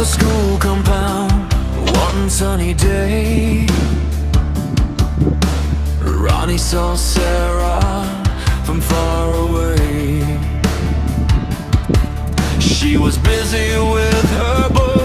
the school compound one sunny day. Ronnie saw Sarah from far away. She was busy with her book,